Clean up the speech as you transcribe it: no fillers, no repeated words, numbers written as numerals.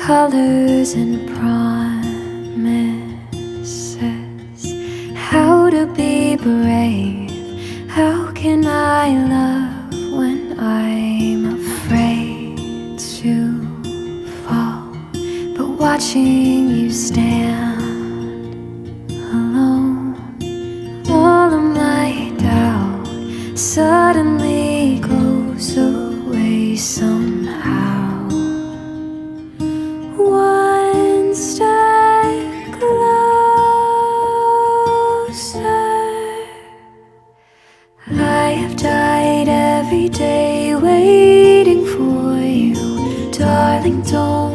colors and promises. How to be brave? How can I love when I'm afraid to fall? But watching you stand alone, all of my doubt suddenly goes away somehow. One step closer. I have died every day waiting for you, darling, don't